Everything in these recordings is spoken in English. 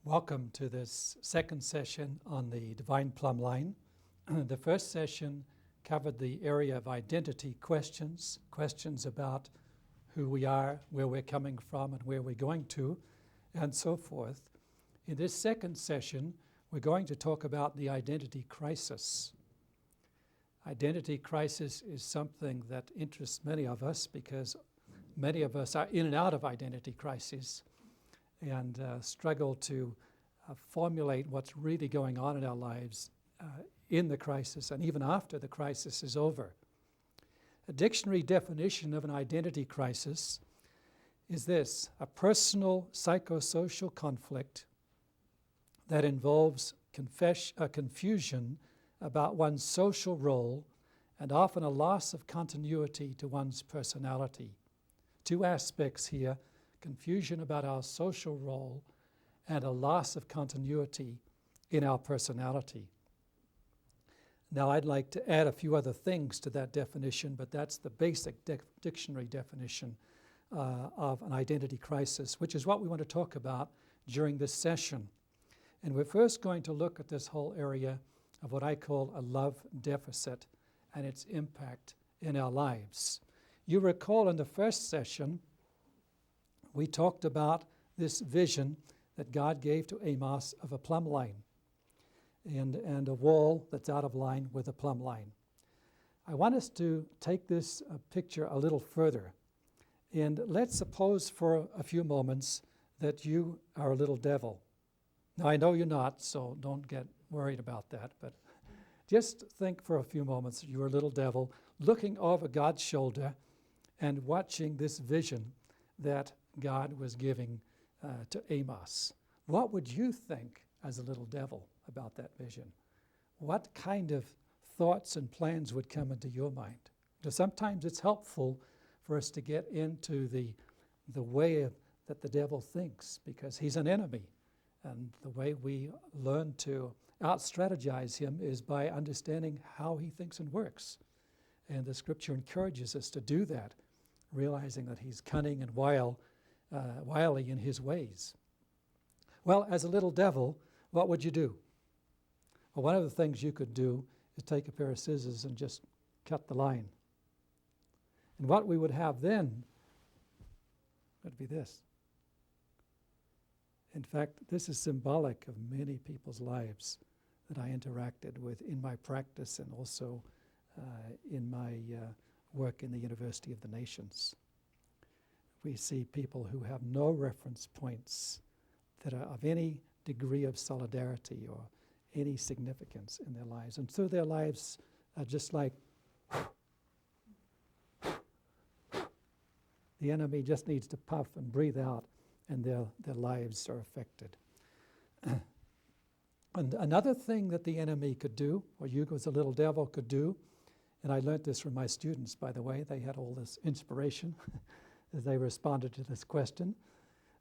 Welcome to this second session on the Devine Plumbline. The first session covered the area of identity questions, questions about who we are, where we're coming from, and where we're going to, and so forth. In this second session, we're going to talk about the identity crisis. Identity crisis is something that interests many of us because many of us are in and out of identity crises and struggle to formulate what's really going on in our lives in the crisis and even after the crisis is over. A dictionary definition of an identity crisis is this: a personal psychosocial conflict that involves confusion about one's social role and often a loss of continuity to one's personality. Two aspects here: confusion about our social role and a loss of continuity in our personality. Now, I'd like to add a few other things to that definition, but that's the basic dictionary definition of an identity crisis, which is what we want to talk about during this session. And we're first going to look at this whole area of what I call a love deficit and its impact in our lives. You recall in the first session, we talked about this vision that God gave to Amos of a plumb line and a wall that's out of line with a plumb line. I want us to take this picture a little further. And let's suppose for a few moments that you are a little devil. Now, I know you're not, so don't get worried about that, but just think for a few moments that you're a little devil looking over God's shoulder and watching this vision that God was giving to Amos. What would you think as a little devil about that vision? What kind of thoughts and plans would come into your mind? Because sometimes it's helpful for us to get into the way that the devil thinks, because he's an enemy. And the way we learn to out-strategize him is by understanding how he thinks and works. And the scripture encourages us to do that, realizing that he's cunning and wily in his ways. Well, as a little devil, what would you do? Well, one of the things you could do is take a pair of scissors and just cut the line. And what we would have then would be this. In fact, this is symbolic of many people's lives that I interacted with in my practice and also in my work in the University of the Nations. We see people who have no reference points that are of any degree of solidarity or any significance in their lives. And so their lives are just like the enemy just needs to puff and breathe out, and their lives are affected. And another thing that the enemy could do, or you as a little devil could do, and I learned this from my students, by the way, they had all this inspiration as they responded to this question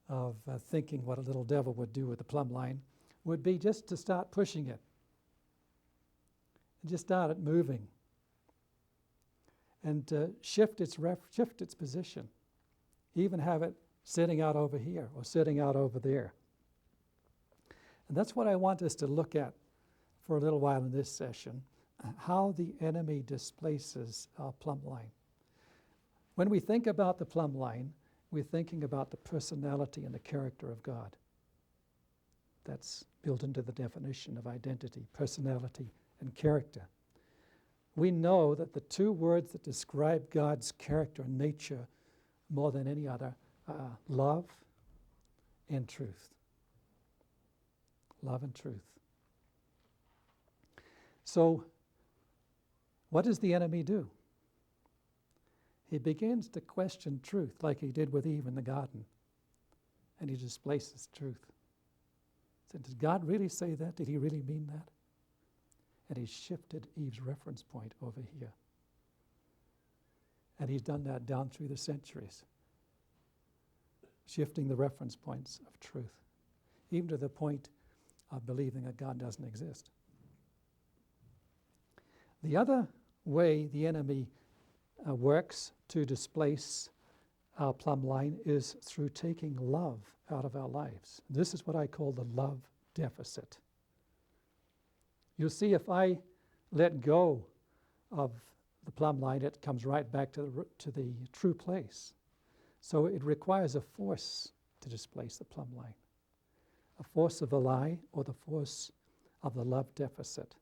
of thinking what a little devil would do with the plumb line, would be just to start pushing it. And just start it moving. And shift its position. Even have it sitting out over here or sitting out over there. And that's what I want us to look at for a little while in this session, how the enemy displaces our plumb line. When we think about the plumb line, we're thinking about the personality and the character of God. That's built into the definition of identity, personality and character. We know that the two words that describe God's character and nature more than any other are love and truth. Love and truth. So, what does the enemy do? He begins to question truth like he did with Eve in the garden. And he displaces truth. He said, did God really say that? Did he really mean that? And he shifted Eve's reference point over here. And he's done that down through the centuries. Shifting the reference points of truth. Even to the point of believing that God doesn't exist. The other way the enemy works to displace our plumb line is through taking love out of our lives. This is what I call the love deficit. You'll see if I let go of the plumb line, it comes right back to the true place. So it requires a force to displace the plumb line, a force of the lie or the force of the love deficit.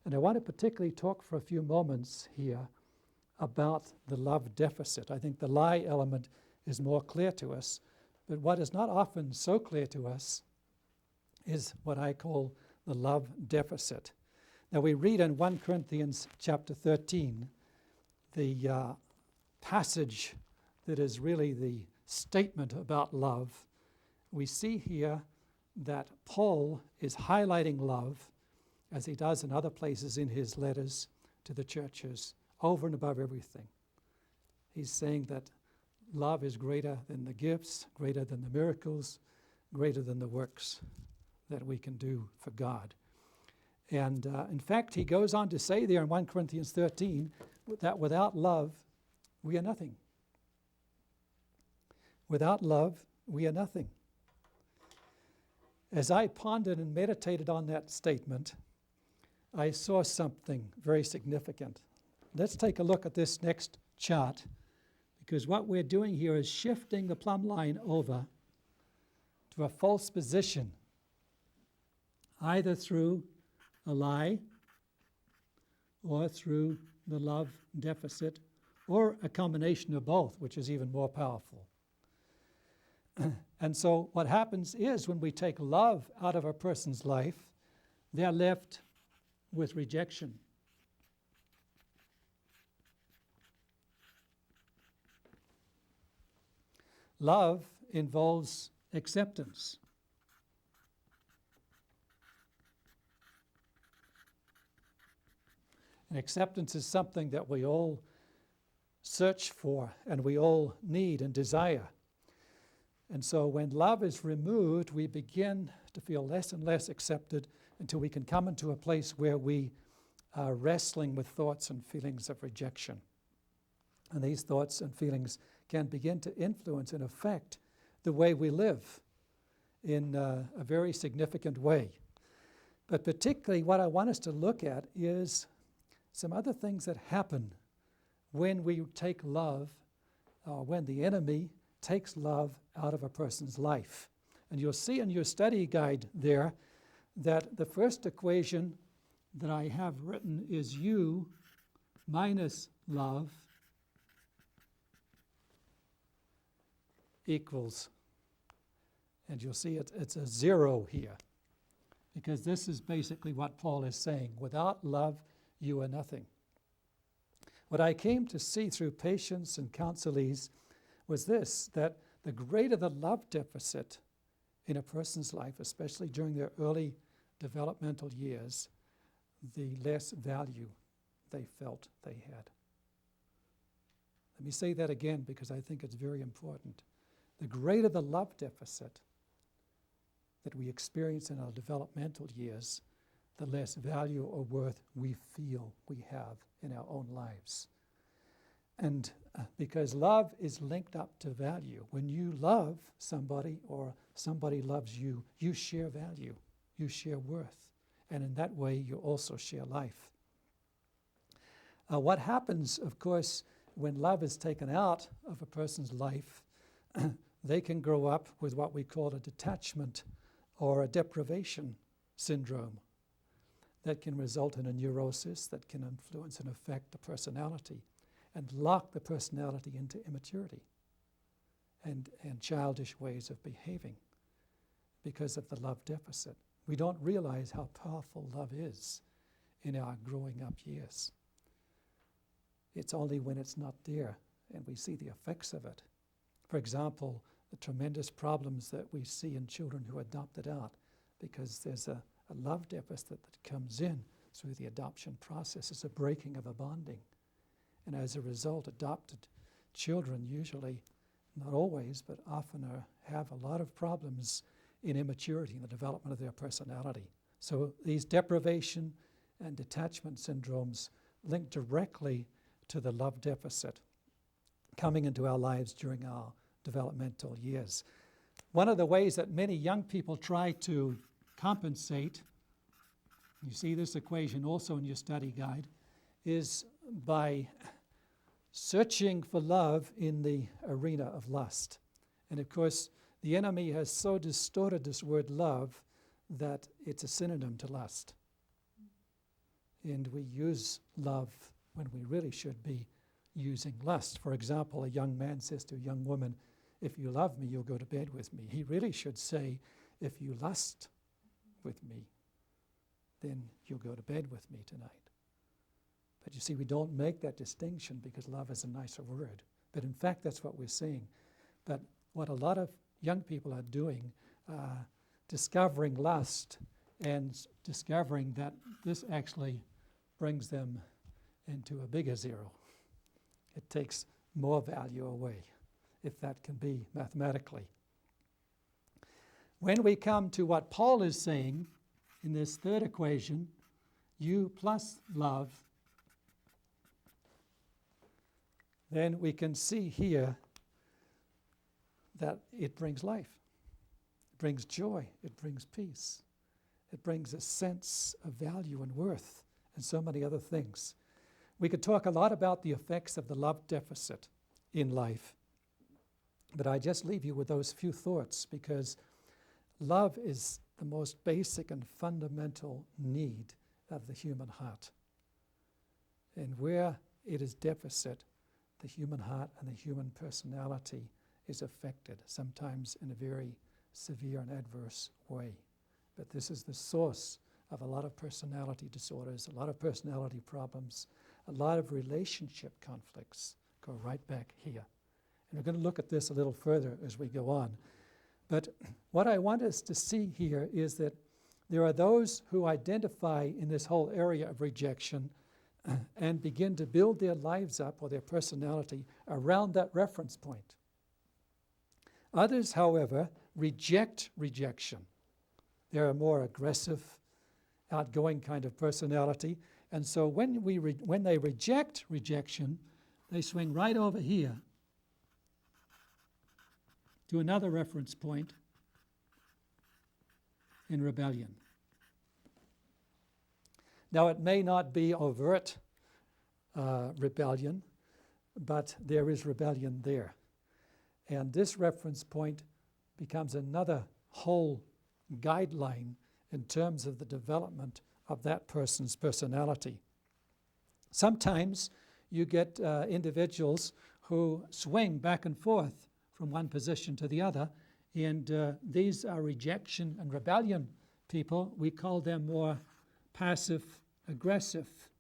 And I want to particularly talk for a few moments here about the love deficit. I think the lie element is more clear to us, but what is not often so clear to us is what I call the love deficit. Now we read in 1 Corinthians chapter 13, the passage that is really the statement about love. We see here that Paul is highlighting love, as he does in other places in his letters to the churches, over and above everything. He's saying that love is greater than the gifts, greater than the miracles, greater than the works that we can do for God. And in fact, he goes on to say there in 1 Corinthians 13 that without love, we are nothing. Without love, we are nothing. As I pondered and meditated on that statement, I saw something very significant. Let's take a look at this next chart, because what we're doing here is shifting the plumb line over to a false position, either through a lie or through the love deficit, or a combination of both, which is even more powerful. And so what happens is when we take love out of a person's life, they're left with rejection. Love involves acceptance. And acceptance is something that we all search for and we all need and desire. And so when love is removed, we begin to feel less and less accepted until we can come into a place where we are wrestling with thoughts and feelings of rejection. And these thoughts and feelings can begin to influence and affect the way we live in a very significant way. But particularly what I want us to look at is some other things that happen when we take love, or when the enemy takes love out of a person's life. And you'll see in your study guide there that the first equation that I have written is U minus love equals, and you'll see it's a 0 here, because this is basically what Paul is saying. Without love, you are nothing. What I came to see through patience and counselees was this, that the greater the love deficit in a person's life, especially during their early developmental years, the less value they felt they had. Let me say that again, because I think it's very important. The greater the love deficit that we experience in our developmental years, the less value or worth we feel we have in our own lives. And because love is linked up to value. When you love somebody or somebody loves you, you share value, you share worth. And in that way, you also share life. What happens, of course, when love is taken out of a person's life, they can grow up with what we call a detachment or a deprivation syndrome that can result in a neurosis that can influence and affect the personality and lock the personality into immaturity and childish ways of behaving because of the love deficit. We don't realize how powerful love is in our growing up years. It's only when it's not there and we see the effects of it. For example, the tremendous problems that we see in children who are adopted out because there's a love deficit that comes in through the adoption process. It's a breaking of a bonding. And as a result, adopted children usually, not always, but often have a lot of problems in immaturity in the development of their personality. So these deprivation and detachment syndromes link directly to the love deficit. coming into our lives during our developmental years. One of the ways that many young people try to compensate, you see this equation also in your study guide, is by searching for love in the arena of lust. And of course, the enemy has so distorted this word love that it's a synonym to lust. And we use love when we really should be using lust. For example, a young man says to a young woman, "If you love me, you'll go to bed with me." He really should say, "If you lust with me, then you'll go to bed with me tonight." But you see, we don't make that distinction because love is a nicer word. But in fact, that's what we're saying. But what a lot of young people are doing, discovering lust and discovering that this actually brings them into a bigger zero. It takes more value away, if that can be mathematically. When we come to what Paul is saying in this third equation, you plus love, then we can see here that it brings life. It brings joy. It brings peace. It brings a sense of value and worth and so many other things. We could talk a lot about the effects of the love deficit in life, but I just leave you with those few thoughts because love is the most basic and fundamental need of the human heart. And where it is deficit, the human heart and the human personality is affected, sometimes in a very severe and adverse way. But this is the source of a lot of personality disorders, a lot of personality problems, a lot of relationship conflicts go right back here. And we're going to look at this a little further as we go on. But what I want us to see here is that there are those who identify in this whole area of rejection and begin to build their lives up or their personality around that reference point. Others, however, reject rejection. They're a more aggressive, outgoing kind of personality. And so when they reject rejection, they swing right over here to another reference point in rebellion. Now, it may not be overt rebellion, but there is rebellion there. And this reference point becomes another whole guideline in terms of the development of that person's personality. Sometimes you get individuals who swing back and forth from one position to the other, and these are rejection and rebellion people. We call them more passive-aggressive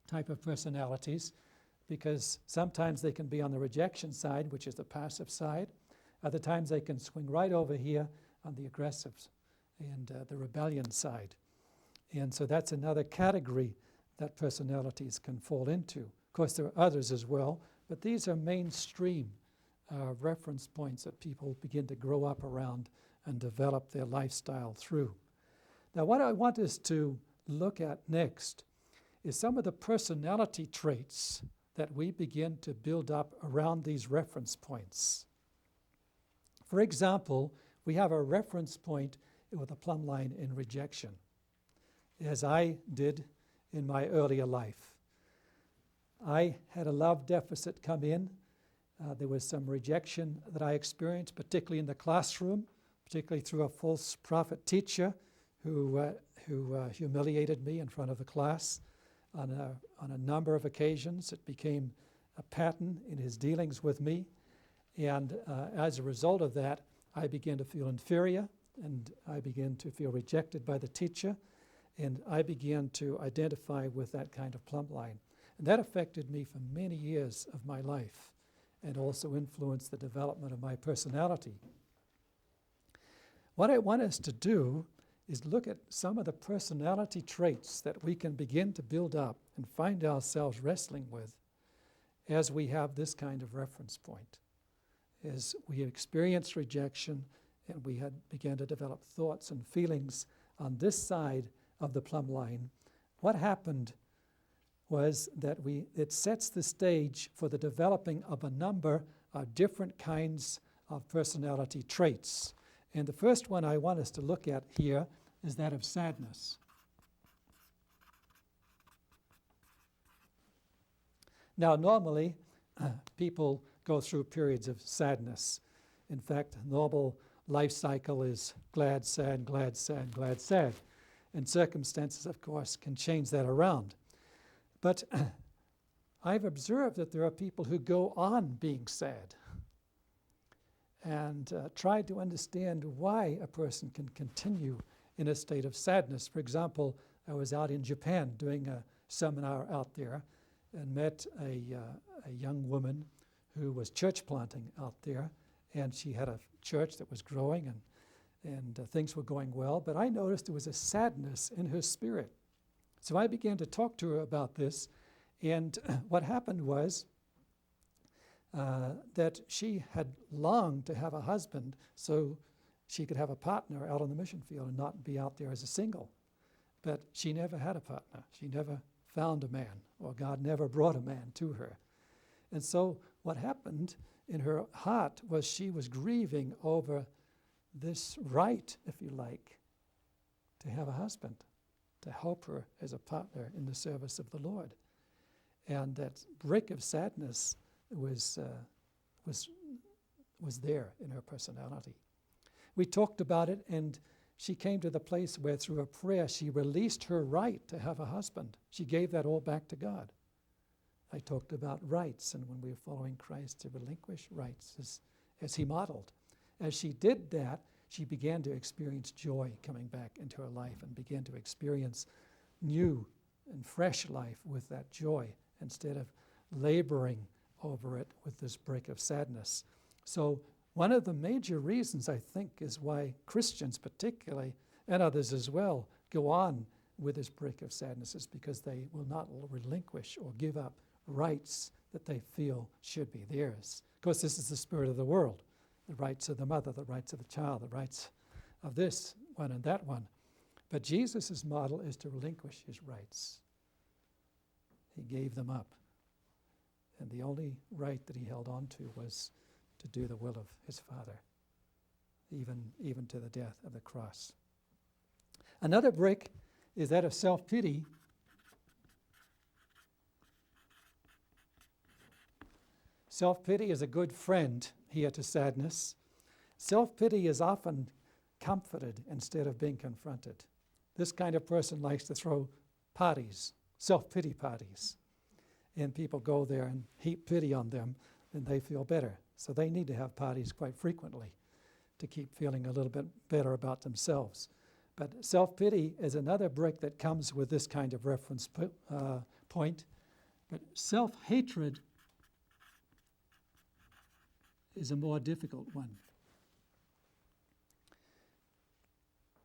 type of personalities because sometimes they can be on the rejection side, which is the passive side. Other times they can swing right over here on the aggressive and the rebellion side. And so that's another category that personalities can fall into. Of course, there are others as well, but these are mainstream reference points that people begin to grow up around and develop their lifestyle through. Now, what I want us to look at next is some of the personality traits that we begin to build up around these reference points. For example, we have a reference point with a plumb line in rejection, as I did in my earlier life. I had a love deficit come in. There was some rejection that I experienced, particularly in the classroom, particularly through a false prophet teacher who humiliated me in front of the class on a number of occasions. It became a pattern in his dealings with me. And as a result of that, I began to feel inferior, and I began to feel rejected by the teacher, and I began to identify with that kind of plumb line. And that affected me for many years of my life and also influenced the development of my personality. What I want us to do is look at some of the personality traits that we can begin to build up and find ourselves wrestling with as we have this kind of reference point. As we experienced rejection and we began to develop thoughts and feelings on this side of the plumb line, what happened was that it sets the stage for the developing of a number of different kinds of personality traits. And the first one I want us to look at here is that of sadness. Now, normally, people go through periods of sadness. In fact, normal life cycle is glad, sad, glad, sad, glad, sad. And circumstances, of course, can change that around. But I've observed that there are people who go on being sad and try to understand why a person can continue in a state of sadness. For example, I was out in Japan doing a seminar out there and met a young woman who was church planting out there, and she had a church that was growing and things were going well, but I noticed there was a sadness in her spirit. So I began to talk to her about this, and what happened was that she had longed to have a husband so she could have a partner out on the mission field and not be out there as a single. But she never had a partner. She never found a man, or God never brought a man to her. And so what happened in her heart was she was grieving over this right, if you like, to have a husband, to help her as a partner in the service of the Lord. And that break of sadness was there in her personality. We talked about it, and she came to the place where through a prayer she released her right to have a husband. She gave that all back to God. I talked about rights, and when we were following Christ, to relinquish rights as he modeled. As she did that, she began to experience joy coming back into her life and began to experience new and fresh life with that joy instead of laboring over it with this break of sadness. So one of the major reasons, I think, is why Christians particularly, and others as well, go on with this break of sadness is because they will not relinquish or give up rights that they feel should be theirs. Of course, this is the spirit of the world. The rights of the mother, the rights of the child, the rights of this one and that one. But Jesus' model is to relinquish his rights. He gave them up. And the only right that he held on to was to do the will of his Father, even to the death of the cross. Another break is that of self-pity. Self-pity is a good friend here to sadness. Self-pity is often comforted instead of being confronted. This kind of person likes to throw parties, self-pity parties. And people go there and heap pity on them, and they feel better. So they need to have parties quite frequently to keep feeling a little bit better about themselves. But self-pity is another brick that comes with this kind of reference point. But self-hatred is a more difficult one.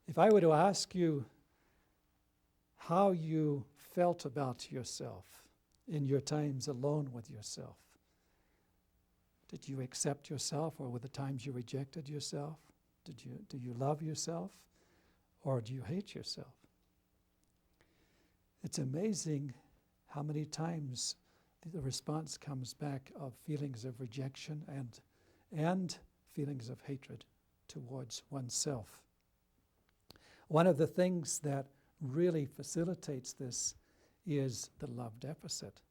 If I were to ask you how you felt about yourself in your times alone with yourself, did you accept yourself, or were the times you rejected yourself? Do you love yourself, or do you hate yourself? It's amazing how many times the response comes back of feelings of rejection and feelings of hatred towards oneself. One of the things that really facilitates this is the love deficit,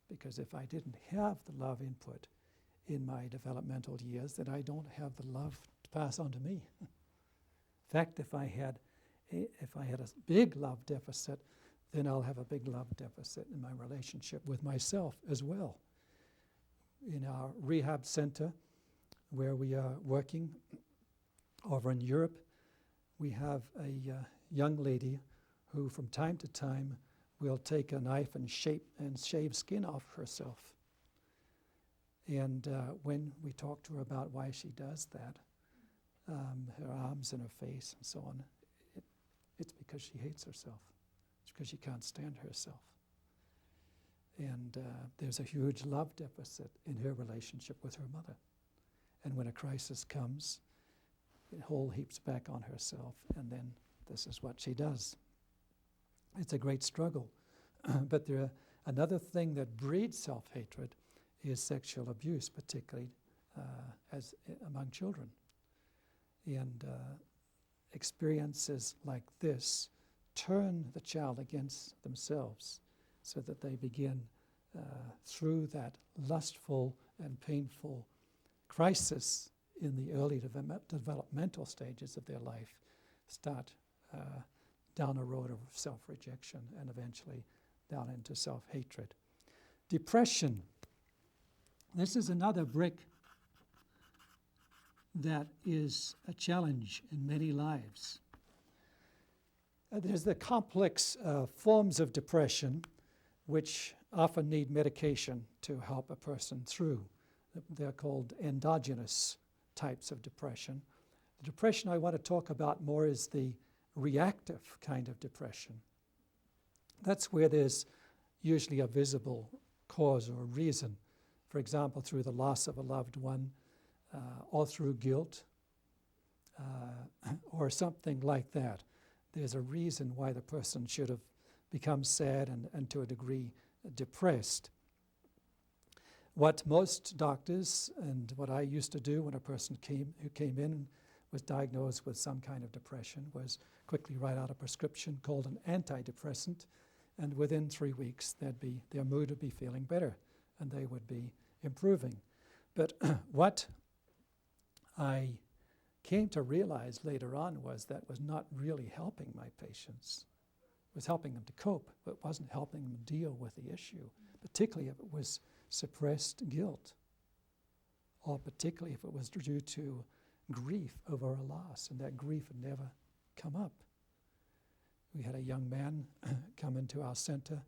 because if I didn't have the love input in my developmental years, then I don't have the love to pass on to me. In fact, if I had a big love deficit, then I'll have a big love deficit in my relationship with myself as well. In our rehab center, where we are working over in Europe, we have a young lady who from time to time will take a knife and shave skin off herself. And when we talk to her about why she does that, her arms and her face and so on, it's because she hates herself. It's because she can't stand herself. And there's a huge love deficit in her relationship with her mother. And when a crisis comes, it whole heaps back on herself, and then this is what she does. It's a great struggle. But there are Another thing that breeds self-hatred is sexual abuse, particularly among children. And experiences like this turn the child against themselves so that they begin through that lustful and painful crisis in the early developmental stages of their life, start down a road of self-rejection and eventually down into self-hatred. Depression. This is another brick that is a challenge in many lives. There's the complex forms of depression which often need medication to help a person through. They're called endogenous types of depression. The depression I want to talk about more is the reactive kind of depression. That's where there's usually a visible cause or reason. For example, through the loss of a loved one, or through guilt, or something like that. There's a reason why the person should have become sad and to a degree depressed. What most doctors, and what I used to do when a person who came in and was diagnosed with some kind of depression, was quickly write out a prescription called an antidepressant, and within 3 weeks their mood would be feeling better and they would be improving. But what I came to realize later on was that was not really helping my patients. It was helping them to cope, but it wasn't helping them deal with the issue, particularly if it was suppressed guilt, or particularly if it was due to grief over a loss, and that grief had never come up. We had a young man come into our center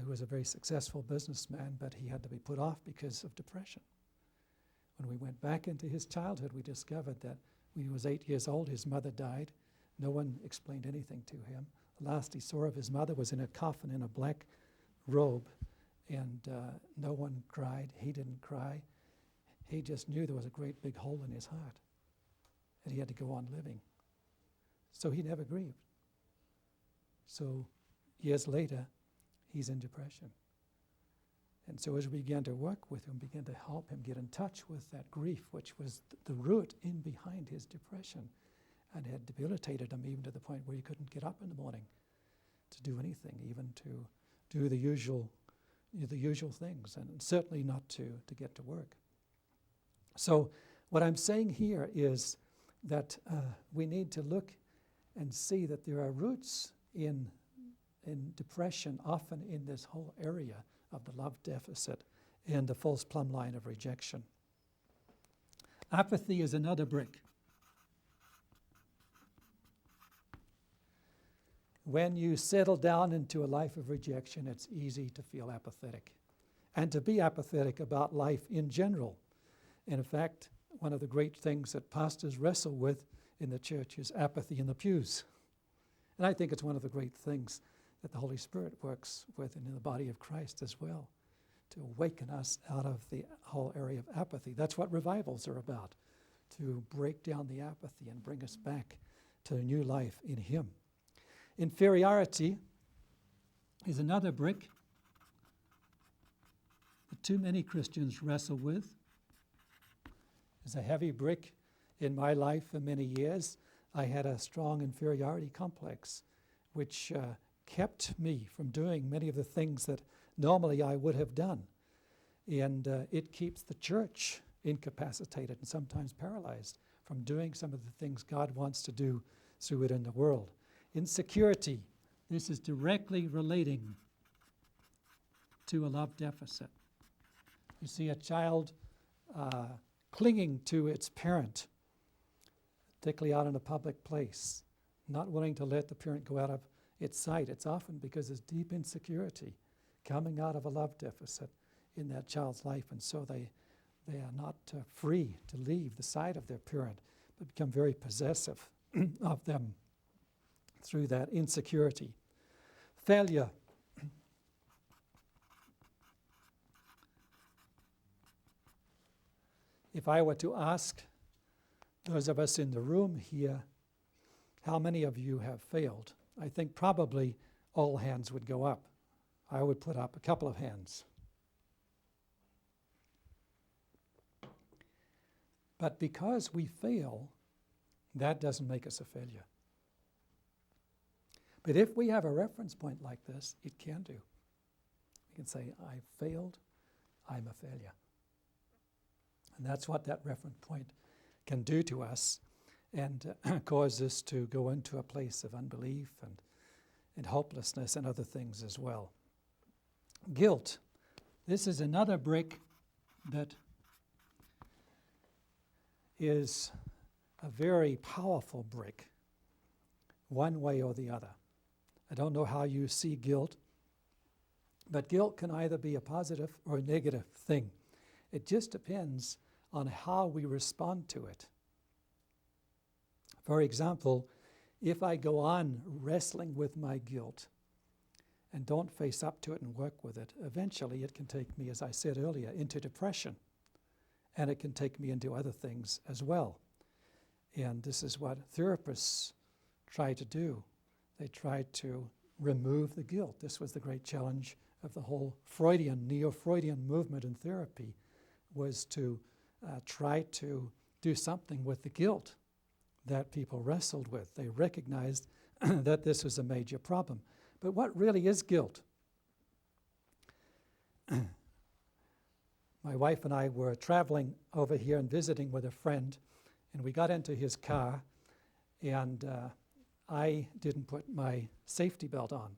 who was a very successful businessman, but he had to be put off because of depression. When we went back into his childhood, we discovered that when he was 8 years old, his mother died. No one explained anything to him. The last he saw of his mother was in a coffin in a black robe, and no one cried. He didn't cry. He just knew there was a great big hole in his heart, and he had to go on living. So he never grieved. So years later, he's in depression. And so as we began to work with him, began to help him get in touch with that grief, which was the root in behind his depression, and had debilitated him even to the point where he couldn't get up in the morning to do anything, even to do the usual things, and certainly not to get to work. So what I'm saying here is that we need to look and see that there are roots in depression, often in this whole area of the love deficit and the false plumb line of rejection. Apathy is another brick. When you settle down into a life of rejection, it's easy to feel apathetic and to be apathetic about life in general. In fact, one of the great things that pastors wrestle with in the church is apathy in the pews. And I think it's one of the great things that the Holy Spirit works with in the body of Christ as well, to awaken us out of the whole area of apathy. That's what revivals are about, to break down the apathy and bring us back to a new life in Him. Inferiority is another brick that too many Christians wrestle with. It's a heavy brick in my life for many years. I had a strong inferiority complex, which kept me from doing many of the things that normally I would have done. And it keeps the church incapacitated and sometimes paralyzed from doing some of the things God wants to do through it in the world. Insecurity, this is directly relating to a love deficit. You see a child clinging to its parent, particularly out in a public place, not willing to let the parent go out of its sight. It's often because there's deep insecurity coming out of a love deficit in that child's life, and so they are not free to leave the side of their parent, but become very possessive of them through that insecurity. Failure. If I were to ask those of us in the room here, how many of you have failed? I think probably all hands would go up. I would put up a couple of hands. But because we fail, that doesn't make us a failure. But if we have a reference point like this, it can do. We can say, I failed, I'm a failure. And that's what that reference point can do to us, and cause us to go into a place of unbelief and hopelessness and other things as well. Guilt. This is another brick that is a very powerful brick, one way or the other. I don't know how you see guilt, but guilt can either be a positive or a negative thing. It just depends on how we respond to it. For example, if I go on wrestling with my guilt and don't face up to it and work with it, eventually it can take me, as I said earlier, into depression. And it can take me into other things as well. And this is what therapists try to do. They try to remove the guilt. This was the great challenge of the whole neo-Freudian movement in therapy, was to try to do something with the guilt that people wrestled with. They recognized that this was a major problem. But what really is guilt? My wife and I were traveling over here and visiting with a friend, and we got into his car, and I didn't put my safety belt on.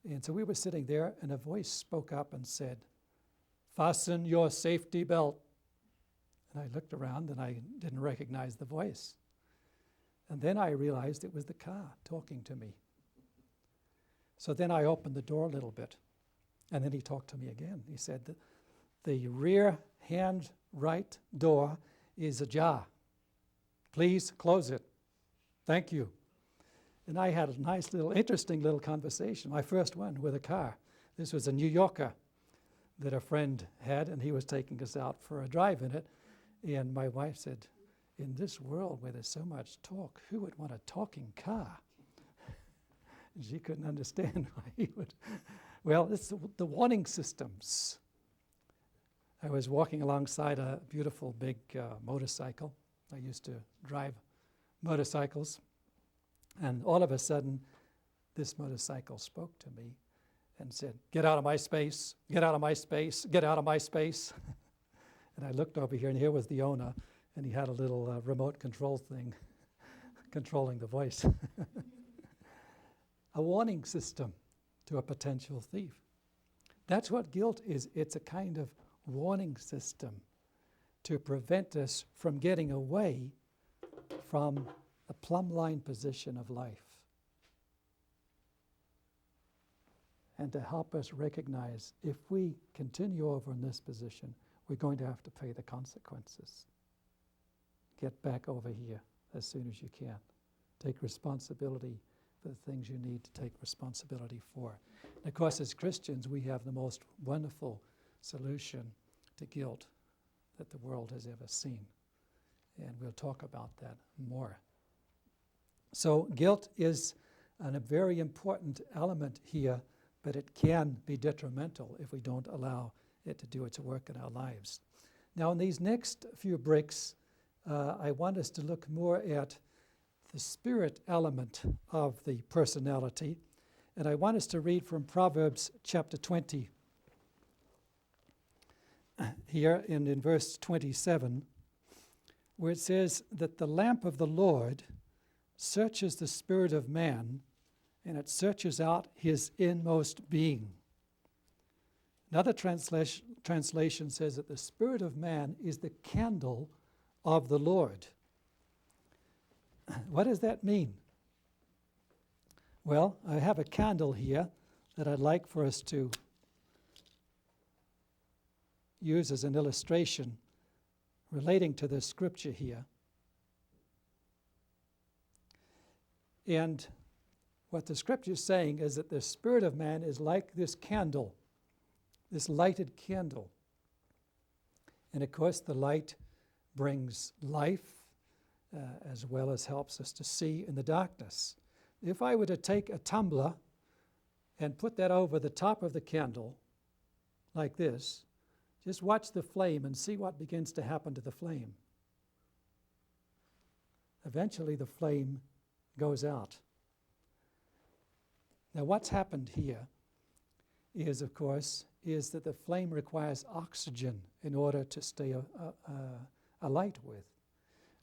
And so we were sitting there, and a voice spoke up and said, "Fasten your safety belt." And I looked around, and I didn't recognize the voice. And then I realized it was the car talking to me. So then I opened the door a little bit, and then he talked to me again. He said that the rear hand right door is ajar. Please close it. Thank you. And I had a nice little, interesting little conversation, my first one with a car. This was a New Yorker that a friend had, and he was taking us out for a drive in it. And my wife said, "In this world where there's so much talk, who would want a talking car?" And she couldn't understand why he would. Well, it's the warning systems. I was walking alongside a beautiful big motorcycle. I used to drive motorcycles. And all of a sudden, this motorcycle spoke to me and said, "Get out of my space, get out of my space, get out of my space." And I looked over here, and here was the owner, and he had a little remote control thing controlling the voice. A warning system to a potential thief. That's what guilt is. It's a kind of warning system to prevent us from getting away from a plumbline position of life, and to help us recognize if we continue over in this position, we're going to have to pay the consequences. Get back over here as soon as you can. Take responsibility for the things you need to take responsibility for. And of course, as Christians, we have the most wonderful solution to guilt that the world has ever seen. And we'll talk about that more. So guilt is a very important element here, but it can be detrimental if we don't allow it to do its work in our lives. Now, in these next few breaks, I want us to look more at the spirit element of the personality, and I want us to read from Proverbs chapter 20. Here in verse 27, where it says that the lamp of the Lord searches the spirit of man, and it searches out his inmost being. Another translation says that the spirit of man is the candle of the Lord. What does that mean? Well, I have a candle here that I'd like for us to use as an illustration relating to this scripture here. And what the scripture is saying is that the spirit of man is like this candle, this lighted candle. And of course, the light brings life as well as helps us to see in the darkness. If I were to take a tumbler and put that over the top of the candle like this, just watch the flame and see what begins to happen to the flame. Eventually the flame goes out. Now what's happened here is, of course, is that the flame requires oxygen in order to stay alight with.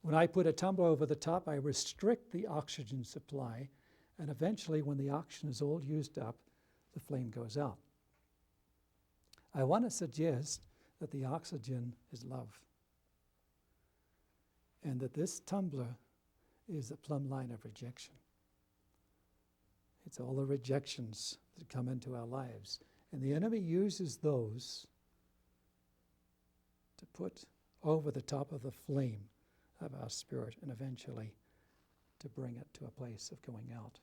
When I put a tumbler over the top, I restrict the oxygen supply, and eventually when the oxygen is all used up, the flame goes out. I want to suggest that the oxygen is love, and that this tumbler is a plumb line of rejection. It's all the rejections that come into our lives. And the enemy uses those to put over the top of the flame of our spirit and eventually to bring it to a place of going out.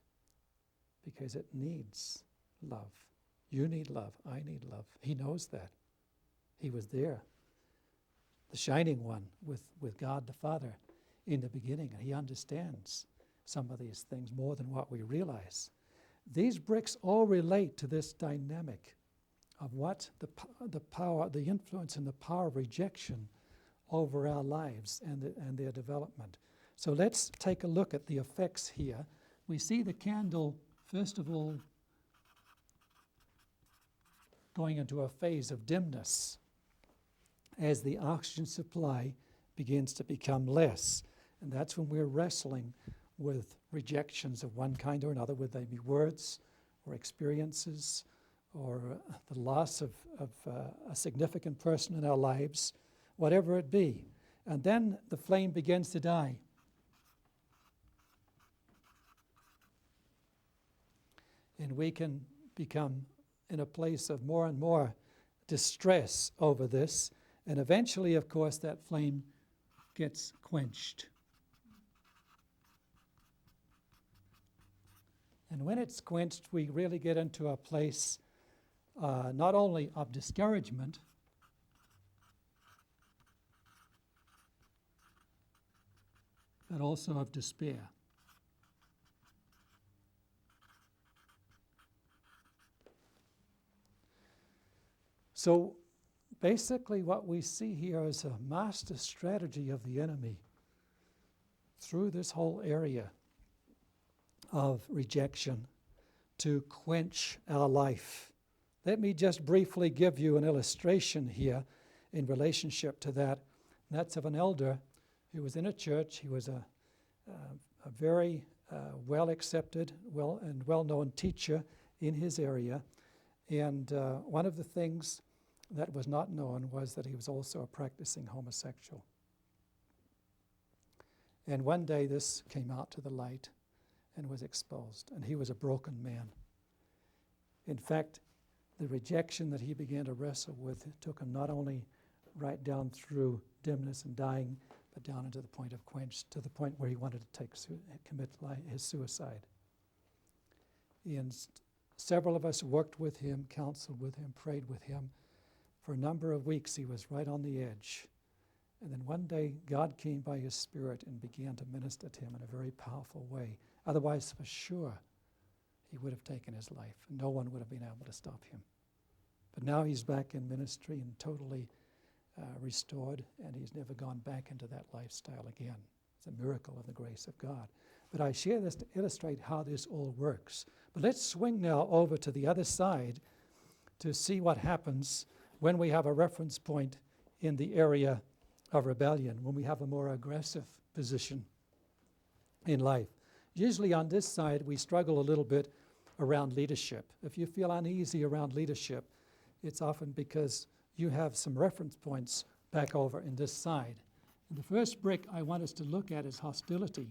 Because it needs love. You need love. I need love. He knows that. He was there, the shining one with God the Father in the beginning, and he understands some of these things more than what we realize. These bricks all relate to this dynamic of what the power, the influence and the power of rejection over our lives and their development. So let's take a look at the effects here. We see the candle, first of all, going into a phase of dimness as the oxygen supply begins to become less. And that's when we're wrestling with rejections of one kind or another, whether they be words or experiences or the loss of a significant person in our lives, whatever it be. And then the flame begins to die. And we can become in a place of more and more distress over this. And eventually, of course, that flame gets quenched. And when it's quenched, we really get into a place not only of discouragement, but also of despair. So basically what we see here is a master strategy of the enemy through this whole area of rejection to quench our life. Let me just briefly give you an illustration here in relationship to that. And that's of an elder who was in a church. He was a very well-accepted, well-known teacher in his area. And one of the things that was not known was that he was also a practicing homosexual. And one day this came out to the light and was exposed, and he was a broken man. In fact, the rejection that he began to wrestle with took him not only right down through dimness and dying, but down into the point of quench, to the point where he wanted to commit his suicide. And several of us worked with him, counseled with him, prayed with him. For a number of weeks, he was right on the edge. And then one day, God came by his Spirit and began to minister to him in a very powerful way. Otherwise, for sure, he would have taken his life. No one would have been able to stop him. But now he's back in ministry and totally restored, and he's never gone back into that lifestyle again. It's a miracle of the grace of God. But I share this to illustrate how this all works. But let's swing now over to the other side to see what happens when we have a reference point in the area of rebellion, when we have a more aggressive position in life. Usually on this side, we struggle a little bit around leadership. If you feel uneasy around leadership, it's often because you have some reference points back over in this side. And the first brick I want us to look at is hostility.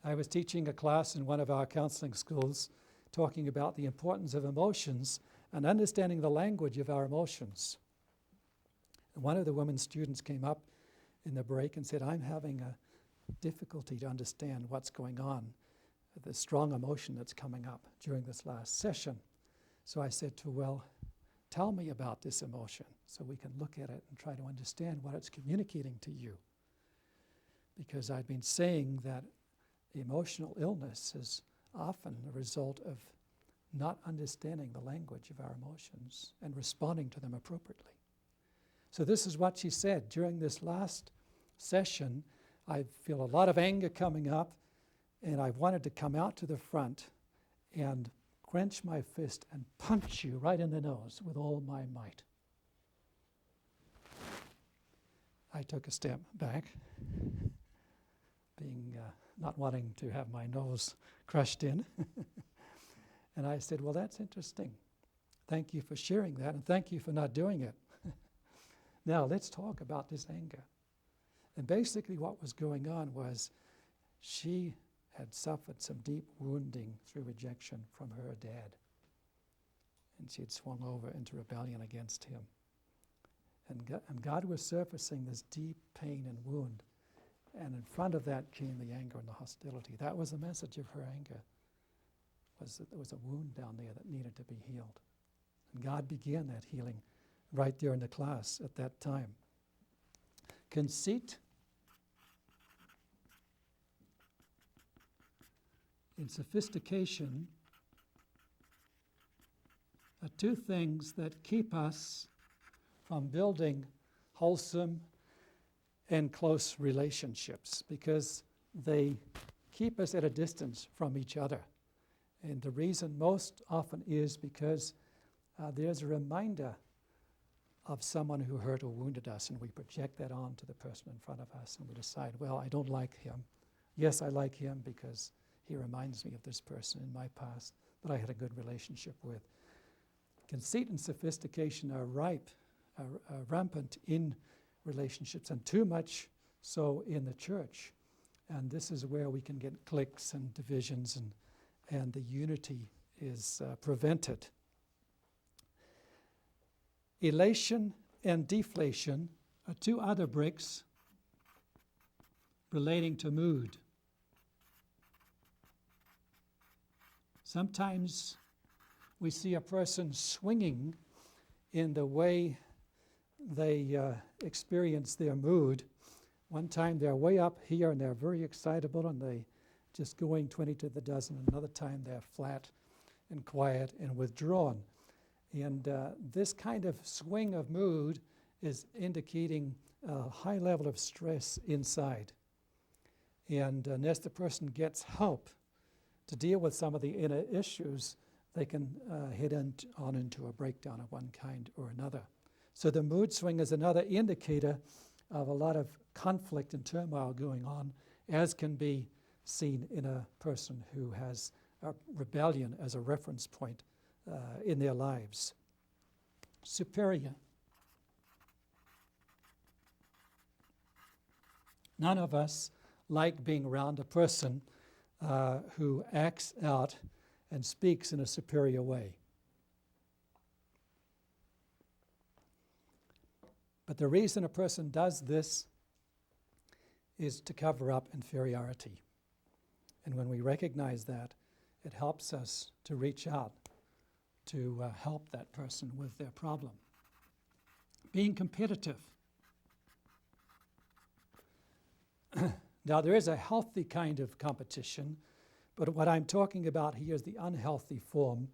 I was teaching a class in one of our counseling schools talking about the importance of emotions and understanding the language of our emotions. And one of the women students came up in the break and said, I'm having a difficulty to understand what's going on, the strong emotion that's coming up during this last session. So I said to her, well, tell me about this emotion so we can look at it and try to understand what it's communicating to you. Because I've been saying that emotional illness is often a result of not understanding the language of our emotions and responding to them appropriately. So this is what she said. During this last session, I feel a lot of anger coming up, and I wanted to come out to the front and clench my fist and punch you right in the nose with all my might. I took a step back, being not wanting to have my nose crushed in. And I said, well, that's interesting. Thank you for sharing that, and thank you for not doing it. Now, let's talk about this anger. And basically what was going on was she had suffered some deep wounding through rejection from her dad. And she had swung over into rebellion against him. And God was surfacing this deep pain and wound. And in front of that came the anger and the hostility. That was the message of her anger, was that there was a wound down there that needed to be healed. And God began that healing right there in the class at that time. Conceit and sophistication are two things that keep us from building wholesome and close relationships, because they keep us at a distance from each other. And the reason most often is because there's a reminder of someone who hurt or wounded us, and we project that on to the person in front of us, and we decide, well, I don't like him. Yes, I like him because he reminds me of this person in my past that I had a good relationship with. Conceit and sophistication are rampant in relationships, and too much so in the church. And this is where we can get cliques and divisions, and the unity is prevented. Elation and deflation are two other bricks relating to mood. Sometimes we see a person swinging in the way they experience their mood. One time they're way up here and they're very excitable and they just going 20 to the dozen. Another time they're flat and quiet and withdrawn. And this kind of swing of mood is indicating a high level of stress inside. And unless the person gets help to deal with some of the inner issues, they can head on into a breakdown of one kind or another. So the mood swing is another indicator of a lot of conflict and turmoil going on, as can be seen in a person who has a rebellion as a reference point in their lives. Superior. None of us like being around a person who acts out and speaks in a superior way. But the reason a person does this is to cover up inferiority. And when we recognize that, it helps us to reach out to help that person with their problem. Being competitive. Now, there is a healthy kind of competition, but what I'm talking about here is the unhealthy form,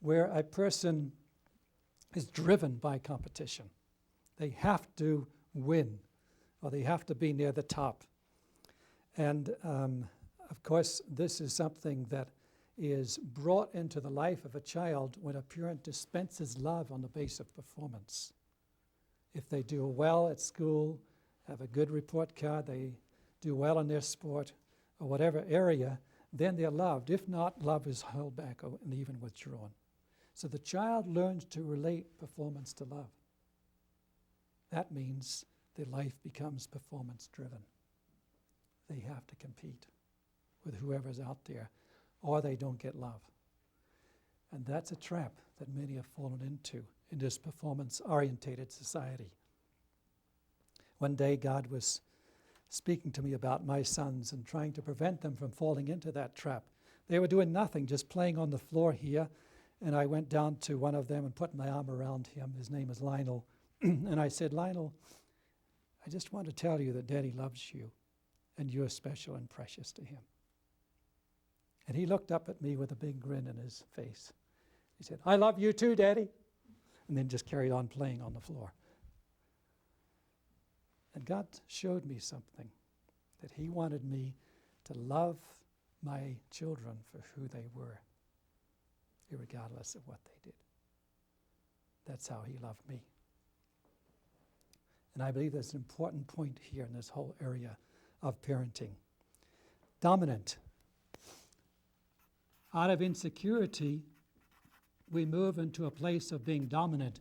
where a person is driven by competition. They have to win, or they have to be near the top. And of course, this is something that is brought into the life of a child when a parent dispenses love on the basis of performance. If they do well at school, have a good report card, they do well in their sport, or whatever area, then they're loved. If not, love is held back and even withdrawn. So the child learns to relate performance to love. That means their life becomes performance-driven. They have to compete with whoever's out there, or they don't get love. And that's a trap that many have fallen into in this performance-orientated society. One day God was speaking to me about my sons and trying to prevent them from falling into that trap. They were doing nothing, just playing on the floor here, and I went down to one of them and put my arm around him. His name is Lionel. And I said, Lionel, I just want to tell you that Daddy loves you, and you're special and precious to him. And he looked up at me with a big grin in his face. He said, "I love you too, Daddy," and then just carried on playing on the floor. And God showed me something, that he wanted me to love my children for who they were, irregardless of what they did. That's how he loved me. And I believe there's an important point here in this whole area of parenting. Dominant. Out of insecurity, we move into a place of being dominant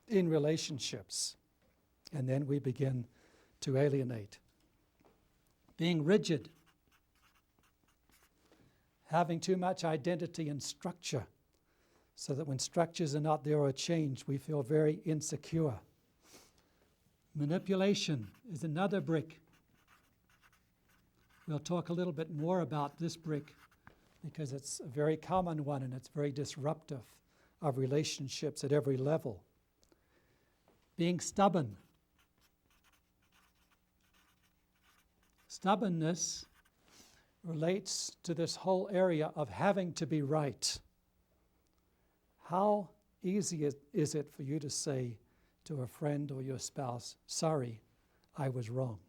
in relationships. And then we begin to alienate. Being rigid. Having too much identity and structure, so that when structures are not there or change, we feel very insecure. Manipulation is another brick. We'll talk a little bit more about this brick because it's a very common one and it's very disruptive of relationships at every level. Being stubborn. Stubbornness relates to this whole area of having to be right. How easy is it for you to say to a friend or your spouse, "Sorry, I was wrong"?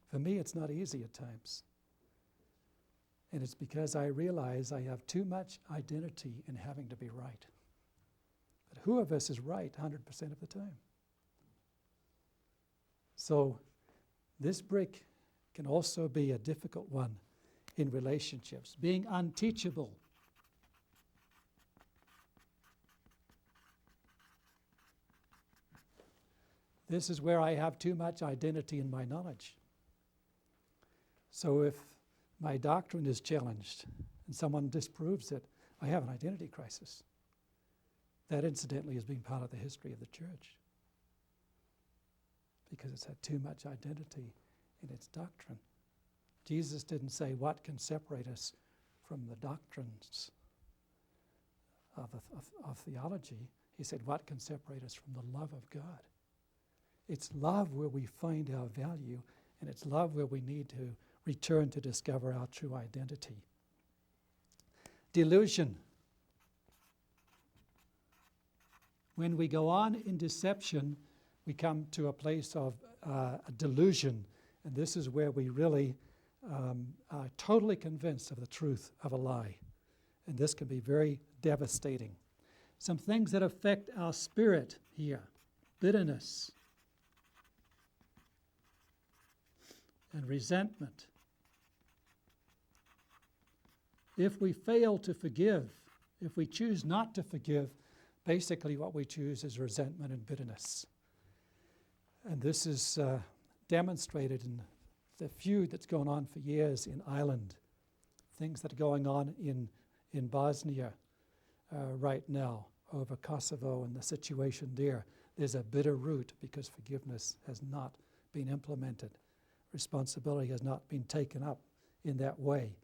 For me, it's not easy at times. And it's because I realize I have too much identity in having to be right. But who of us is right 100% of the time? So this brick can also be a difficult one in relationships. Being unteachable. This is where I have too much identity in my knowledge. So if my doctrine is challenged and someone disproves it, I have an identity crisis. That incidentally has been part of the history of the church because it's had too much identity in its doctrine. Jesus didn't say what can separate us from the doctrines of theology. He said what can separate us from the love of God. It's love where we find our value, and it's love where we need to return to discover our true identity. Delusion. When we go on in deception, we come to a place of a delusion, and this is where we really are totally convinced of the truth of a lie. And this can be very devastating. Some things that affect our spirit here: bitterness and resentment. If we fail to forgive, if we choose not to forgive, basically what we choose is resentment and bitterness. And this is demonstrated in the feud that's gone on for years in Ireland, things that are going on in Bosnia right now over Kosovo and the situation there. There's a bitter root because forgiveness has not been implemented. Responsibility has not been taken up in that way.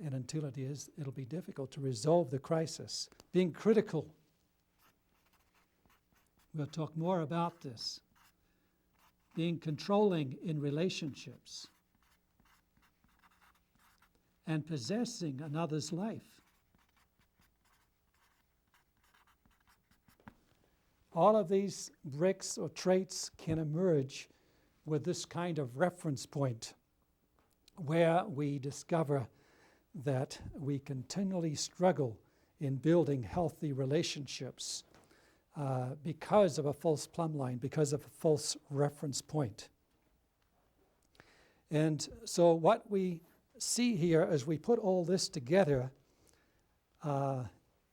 And until it is, it'll be difficult to resolve the crisis. Being critical. We'll talk more about this. Being controlling in relationships. And possessing another's life. All of these bricks or traits can emerge with this kind of reference point where we discover that we continually struggle in building healthy relationships because of a false plumb line, because of a false reference point. And so what we see here as we put all this together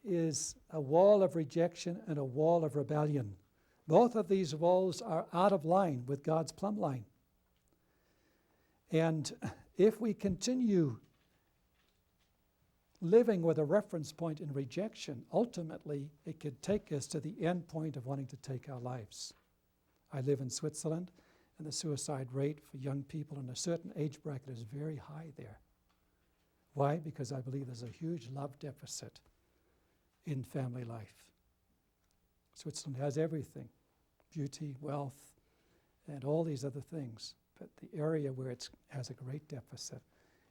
is a wall of rejection and a wall of rebellion. Both of these walls are out of line with God's plumb line. And if we continue living with a reference point in rejection, ultimately it could take us to the end point of wanting to take our lives. I live in Switzerland, and the suicide rate for young people in a certain age bracket is very high there. Why? Because I believe there's a huge love deficit in family life. Switzerland has everything: beauty, wealth, and all these other things. But the area where it has a great deficit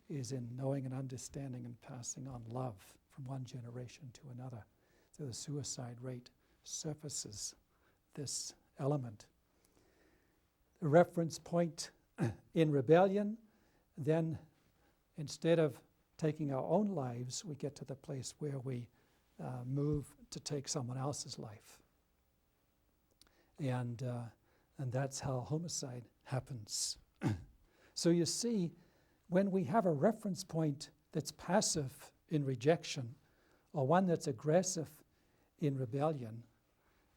is in knowing and understanding and passing on love from one generation to another. So the suicide rate surfaces this element. The reference point in rebellion, then instead of taking our own lives, we get to the place where we move to take someone else's life. And that's how homicide happens. So you see, when we have a reference point that's passive in rejection, or one that's aggressive in rebellion,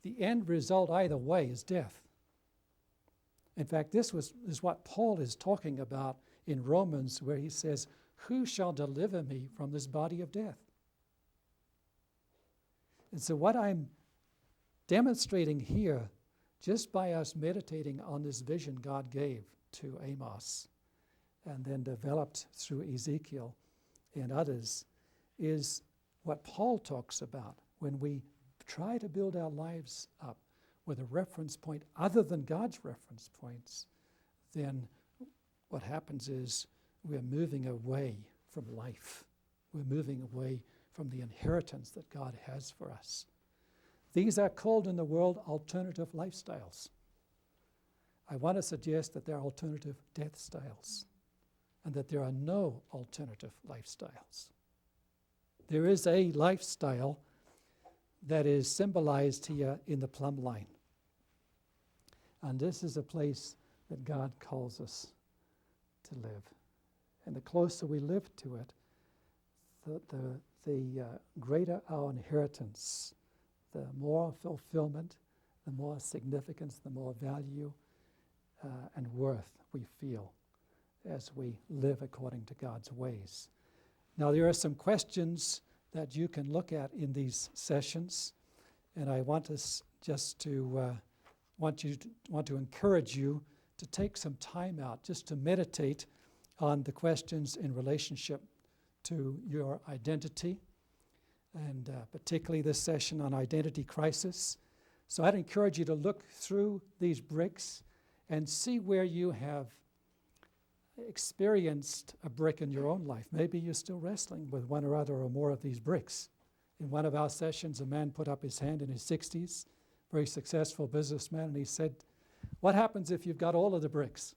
the end result either way is death. In fact, this is what Paul is talking about in Romans, where he says, "Who shall deliver me from this body of death?" And so what I'm demonstrating here, just by us meditating on this vision God gave to Amos and then developed through Ezekiel and others, is what Paul talks about. When we try to build our lives up with a reference point other than God's reference points, then what happens is we're moving away from life. We're moving away from the inheritance that God has for us. These are called in the world alternative lifestyles. I want to suggest that there are alternative death styles and that there are no alternative lifestyles. There is a lifestyle that is symbolized here in the Plumbline. And this is a place that God calls us to live. And the closer we live to it, the greater our inheritance, the more fulfillment, the more significance, the more value and worth we feel as we live according to God's ways. Now, there are some questions that you can look at in these sessions, and I want us just to want to encourage you to take some time out just to meditate on the questions in relationship to your identity, and particularly this session on identity crisis. So I'd encourage you to look through these bricks and see where you have experienced a brick in your own life. Maybe you're still wrestling with one or other or more of these bricks. In one of our sessions, a man put up his hand in his 60s, very successful businessman, and he said, "What happens if you've got all of the bricks?"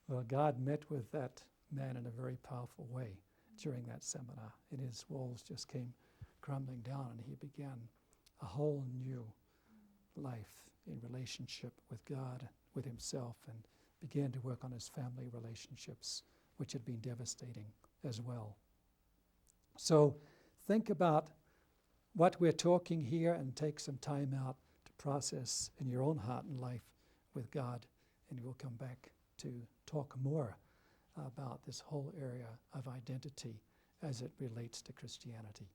Well, God met with that man in a very powerful way during that seminar, and his walls just came crumbling down, and he began a whole new life in relationship with God, with himself, and began to work on his family relationships, which had been devastating as well. So think about what we're talking here and take some time out to process in your own heart and life with God, and we'll come back to talk more about this whole area of identity as it relates to Christianity.